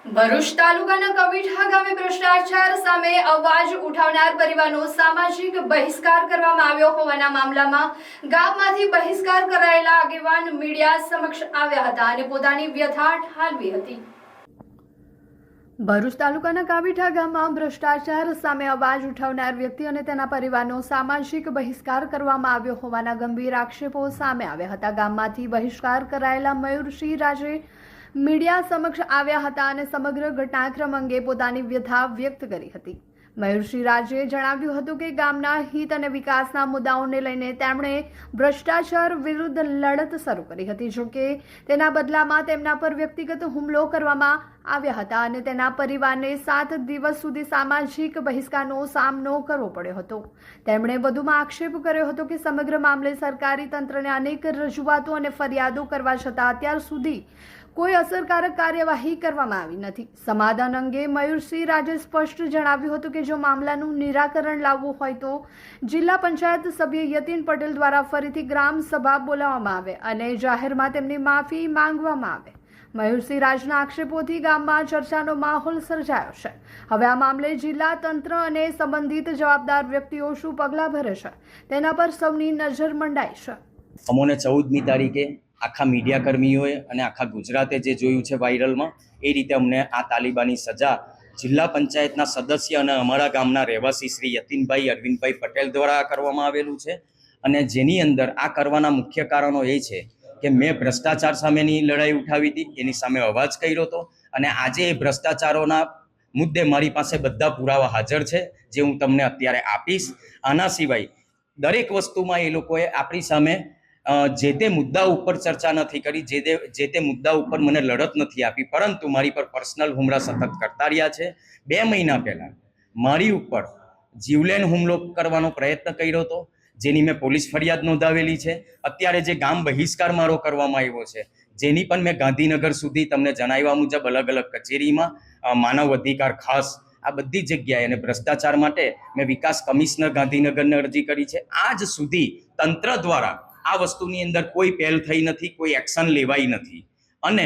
ભરૂચ તાલુકાના કવિઠા ગામે ભ્રષ્ટાચાર સામે અવાજ ઉઠાવનાર પરિવારનો સામાજિક બહિષ્કાર કરવામાં આવ્યો હોવાના મામલામાં ગામમાંથી બહિષ્કાર કરાયેલા આગેવાન મીડિયા સમક્ષ આવ્યા હતા અને પોતાની વ્યથા ઠાલવી હતી। ભરૂચ તાલુકાના કાવીઠા ગામમાં ભ્રષ્ટાચાર સામે અવાજ ઉઠાવનાર વ્યક્તિ અને તેના પરિવારનો સામાજિક બહિષ્કાર કરવામાં આવ્યો હોવાના ગંભીર આક્ષેપો સામે આવ્યા હતા। ગામમાંથી બહિષ્કાર કરાયેલા મયુરસિંહ રાજે મીડિયા સમક્ષ આવ્યા હતા અને સમગ્ર ઘટનાક્રમ અંગે પોતાની વ્યથા વ્યક્ત કરી હતી। મયુરસિંહ રાજે જણાવ્યું હતું કે ગામના હિત અને વિકાસના મુદ્દાઓને લઈને તેમણે ભ્રષ્ટાચાર વિરુદ્ધ લડત શરૂ કરી હતી। જોકે તેના બદલામાં તેમના પર વ્યક્તિગત હુમલો કરવામાં આવ્યા હતા અને તેના પરિવારને 7 દિવસ સુધી સામાજિક બહિષ્કારનો સામનો કરવો પડ્યો હતો। તેમણે વધુમાં આક્ષેપ કર્યો હતો કે સમગ્ર મામલે સરકારી તંત્રને અનેક રજૂઆતો અને ફરિયાદો કરવા છતાં અત્યાર સુધી કોઈ અસરકારક કાર્યવાહી કરવામાં આવી નથી। સમાધાન અંગે મયુરસિંહ રાજે સ્પષ્ટ જણાવ્યું હતું કે જો મામલાનું નિરાકરણ લાવવું હોય તો જિલ્લા પંચાયત સભ્ય યતીન પટેલ દ્વારા ફરીથી ગ્રામ સભા બોલાવવામાં આવે અને જાહેરમાં તેમની માફી માંગવામાં આવે। મયુરસિંહ રાજના આક્ષેપોથી ગામમાં ચર્ચાનો માહોલ સર્જાયો છે। હવે આ મામલે જિલ્લા તંત્ર અને સંબંધિત જવાબદાર વ્યક્તિઓ શું પગલાં ભરે છે તેના પર સૌની નજર મંડાઈ છે। અમોને 14મી તારીખે આખા મીડિયા કર્મીઓએ અને આખા ગુજરાતે જે જોયું છે વાયરલમાં એ રીતે અમને આ તાલિબાની સજા જિલ્લા પંચાયતના સદસ્ય અને અમારા ગામના રહેવાસી શ્રી યતીનભાઈ અરવિંદભાઈ પટેલ દ્વારા કરવામાં આવેલું છે। અને જેની અંદર આ કરવાના મુખ્ય કારણો એ છે કે મેં ભ્રષ્ટાચાર સામેની લડાઈ ઉઠાવી હતી, એની સામે અવાજ કર્યો હતો અને આજે એ ભ્રષ્ટાચારોના મુદ્દે મારી પાસે બધા પુરાવા હાજર છે જે હું તમને અત્યારે આપીશ। આના સિવાય દરેક વસ્તુમાં એ લોકોએ આપણી સામે જે તે મુદ્દા ઉપર ચર્ચા નથી કરી, જે તે મુદ્દા ઉપર મને લડત નથી આપી, પરંતુ મારી પર પર્સનલ હુમલા સતત કરતા રહ્યા છે। 2 મહિના પહેલા મારી ઉપર જીવલેણ હુમલો કરવાનો પ્રયત્ન કર્યો હતો, જેની મેં પોલીસ ફરિયાદ નોંધાવેલી છે। અત્યારે જે ગામ બહિષ્કાર મારો કરવામાં આવ્યો છે, જેની પણ મેં ગાંધીનગર સુધી તમને જણાવ્યા મુજબ અલગ અલગ કચેરીમાં, માનવ અધિકાર ખાસ આ બધી જગ્યાએ અને ભ્રષ્ટાચાર માટે મેં વિકાસ કમિશનર ગાંધીનગરને અરજી કરી છે। આજ સુધી તંત્ર દ્વારા આ વસ્તુની અંદર કોઈ પહેલ થઈ નથી, કોઈ એક્શન લેવાઈ નથી અને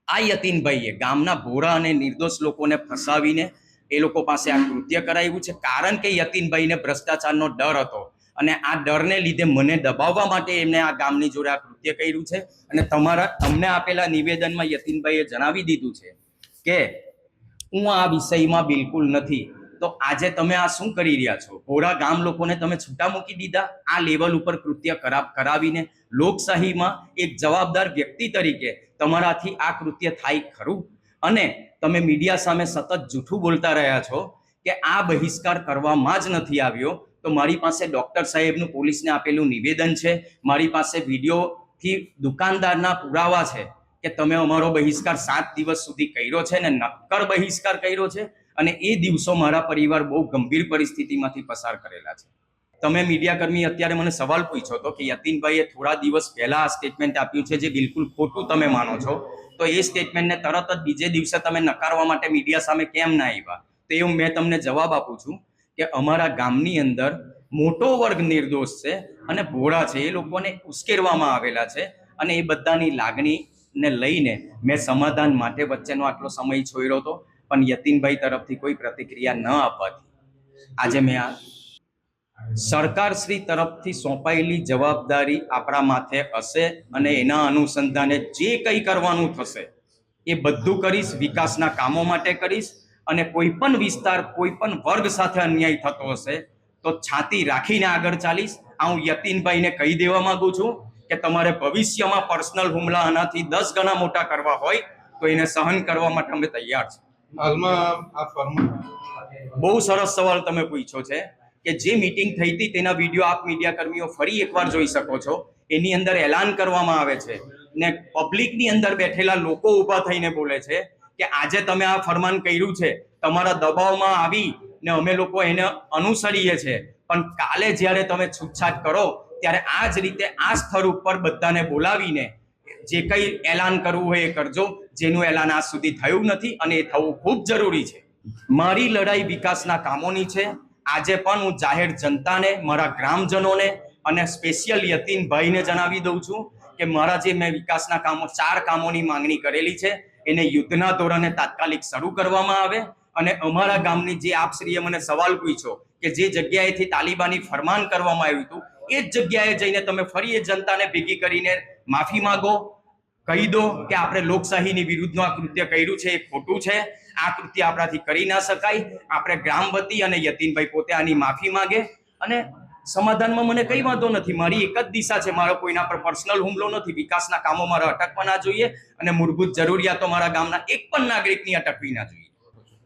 આ યતીનભાઈએ ગામના ભોળા અને નિર્દોષ લોકોને ફસાવીને એ લોકો પાસે આ કૃત્ય કરાવ્યું છે। કારણ કે યતીનભાઈને ભ્રષ્ટાચારનો ડર હતો અને આ ડરને લીધે મને દબાવવા માટે એમને આ ગામની જોડે આ કૃત્ય કર્યું છે। અને તમને આપેલા નિવેદનમાં યતીનભાઈએ જણાવી દીધું છે કે હું આ વિષયમાં બિલકુલ નથી। તો આજે તમે આ શું કરી રહ્યા છો? ભોળા ગામ લોકોને તમે છૂટા મૂકી દીધા આ લેવલ ઉપર કૃત્ય કરાવીને। લોકશાહીમાં એક જવાબદાર વ્યક્તિ તરીકે તમારાથી આ કૃત્ય થાય ખરું? અને તમે મીડિયા સામે સતત જૂઠું બોલતા રહ્યા છો કે આ બહિષ્કાર કરવામાં જ નથી આવ્યો। તો મારી પાસે ડૉક્ટર સાહેબનું પોલીસને આપેલું નિવેદન છે, મારી પાસે વિડીયોથી દુકાનદારના પુરાવા છે કે તમે અમારો બહિષ્કાર 7 દિવસ સુધી કર્યો છે ને નક્કર બહિષ્કાર કર્યો છે અને એ દિવસો મારા પરિવાર બહુ ગંભીર પરિસ્થિતિમાંથી પસાર કરેલા છે। તમે મીડિયાકર્મી અત્યારે મને સવાલ પૂછ્યો હતો કે યતીનભાઈએ થોડા દિવસ પહેલા આ સ્ટેટમેન્ટ આપ્યું છે જે બિલકુલ ખોટું તમે માનો છો, તો એ સ્ટેટમેન્ટને તરત જ બીજે દિવસે તમે નકારવા માટે મીડિયા સામે કેમ ના આવ્યા? તો એવું મેં તમને જવાબ આપું છું કે અમારા ગામની અંદર મોટો વર્ગ નિર્દોષ છે અને ભોળા છે, એ લોકોને ઉશ્કેરવામાં આવેલા છે અને એ બધાની લાગણીને લઈને મેં સમાધાન માટે વચ્ચેનો આટલો સમય છોડ્યો હતો, પણ યતીનભાઈ તરફથી કોઈ પ્રતિક્રિયા ન આપવાથી આજે મેં આ સરકાર શ્રી તરફથી સોંપાયેલી જવાબદારી આપણા માથે હશે અને એના અનુસંધાને જે કંઈ કરવાનું થશે એ બધું કરીશ, વિકાસના કામો માટે કરીશ અને કોઈ પણ વિસ્તાર, કોઈ પણ વર્ગ સાથે અન્યાય થતો હશે તો છાતી રાખીને આગળ ચાલીશ। આ હું યતીનભાઈને કહી દેવા માંગુ છું કે તમારે ભવિષ્યમાં પર્સનલ હુમલા આનાથી 10 ગણા મોટા કરવા હોય તો એને સહન કરવા માટે અમે તૈયાર છીએ। હાલમાં આ ફોર્મમાં બહુ સરસ સવાલ તમે પૂછ્યો છે કે જે મીટિંગ થઈ હતી તેના વિડીયો આપ મીડિયા કર્મીઓ ફરી એકવાર જોઈ શકો છો। એની અંદર એલાન કરવામાં આવે છે ને પબ્લિકની અંદર બેઠેલા લોકો ઊભા થઈને બોલે છે કે આજે તમે આ ફરમાન કર્યું છે, તમારા દબાવમાં આવી ને અમે લોકો એને અનુસરીએ છીએ, પણ કાલે જ્યારે તમે છૂટછાટ કરો ત્યારે આ જ રીતે આ સ્થળ ઉપર બધાને બોલાવીને જે કંઈ એલાન કરવું હોય એ કરજો, જેનું એલાન આજ સુધી થયું નથી અને એ થવું ખૂબ જરૂરી છે। મારી લડાઈ વિકાસના કામોની છે। આજે પણ હું જાહેર જનતાને, મારા ગ્રામજનોને અને સ્પેશિયલ યતીનભાઈને જણાવી દઉં છું કે મારા જે મેં વિકાસના કામો 4 કામોની માંગણી કરેલી છે એને યુદ્ધના ધોરણે તાત્કાલિક શરૂ કરવામાં આવે અને અમારા ગામની જે આપશ્રીએ મને સવાલ પૂછ્યો કે જે જગ્યાએથી તાલિબાની ફરમાન કરવામાં આવ્યું હતું એ જ જગ્યાએ જઈને તમે ફરી એ જનતાને ભેગી કરીને માફી માંગો, કહી દો કે આપણે લોકશાહીની વિરુદ્ધનું આ કૃત્ય કર્યું છે એ ખોટું છે, આ કૃત્ય આપણાથી કરી ના શકાય. આપણે ગ્રામ વતી અને યતીનભાઈ પોતે આની માફી માંગે અને સમાધાનમાં મને કઈ વાંધો નથી. મારી એક જ દિશા છે, મારો કોઈના પર પર્સનલ હુમલો નથી. વિકાસના કામો મારા અટકવા ના જોઈએ અને મૂળભૂત જરૂરિયાતો મારા ગામના એક પણ નાગરિકની અટકવી ના જોઈએ.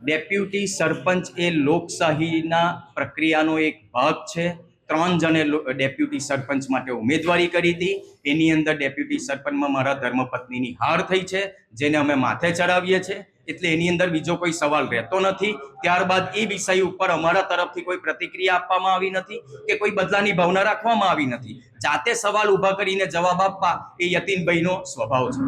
ડેપ્યુટી સરપંચ એ લોકશાહીના પ્રક્રિયાનો એક ભાગ છે. 3 જણે ડેપ્યુટી સરપંચ માટે ઉમેદવારી કરી હતી. એની અંદર ડેપ્યુટી સરપંચમાં મારા ધર્મપત્નીની હાર થઈ છે, જેને અમે માથે ચડાવીએ છીએ. એટલે એની અંદર બીજો કોઈ સવાલ રહેતો નથી. ત્યારબાદ એ વિષય ઉપર અમારા તરફથી કોઈ પ્રતિક્રિયા આપવામાં આવી નથી કે કોઈ બદલાની ભાવના રાખવામાં આવી નથી. જાતે સવાલ ઊભા કરીને જવાબ આપવા એ યતીનભાઈનો સ્વભાવ છે.